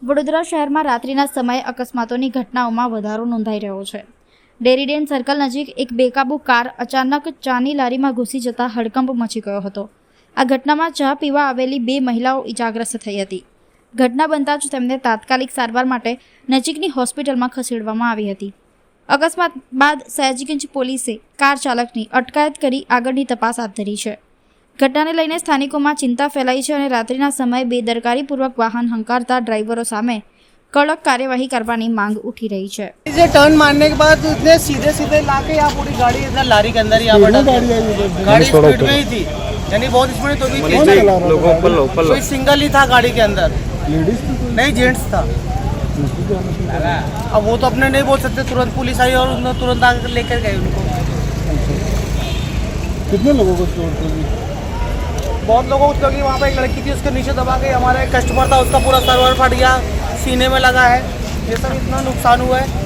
વડોદરા શહેરમાં રાત્રિના સમયે અકસ્માતોની ઘટનાઓમાં વધારો નોંધાઈ રહ્યો છે। ડેરીડેન સર્કલ નજીક એક બેકાબુ કાર અચાનક ચાની લારીમાં ઘૂસી જતા હડકંપ મચી ગયો હતો। આ ઘટનામાં ચા પીવા આવેલી 2 મહિલાઓ ઇજાગ્રસ્ત થઈ હતી। ઘટના બનતા જ તેમને તાત્કાલિક સારવાર માટે નજીકની હોસ્પિટલમાં ખસેડવામાં આવી હતી। અકસ્માત બાદ સયાજીગંજ પોલીસે કાર ચાલકની અટકાયત કરી આગળની તપાસ હાથ ધરી છે। ઘટનાને લઈને સ્થાનિકોમાં ચિંતા ફેલાઈ છે અને રાત્રિના સમયે બેદરકારીપૂર્વક વાહન હંકારતા ડ્રાઈવરો સામે कड़क कार्यवाही करने मांग उठी रही है। इसे टर्न मारने के बाद उसने सीधे सीधे लाके यहाँ पूरी गाड़ी इधर लारी के अंदर यहाँ पर गाड़ी स्पीड में ही थी, यानी बहुत स्पीड तो भी थी, कोई सिंगल ही था गाड़ी के अंदर, नहीं जेंट्स था। अब वो तो अपने नहीं बोल सकते, तुरंत पुलिस आई और उन्होंने तुरंत आकर लेकर गए उनको। कितने लोगों को चोट लगी? बहुत लोगों को लगी। वहाँ पे एक लड़की थी, उसके नीचे दबा के हमारा एक कस्टमर था, उसका पूरा सर्वर फट गया, सीने में लगा है। ये सब इतना नुकसान हुआ है।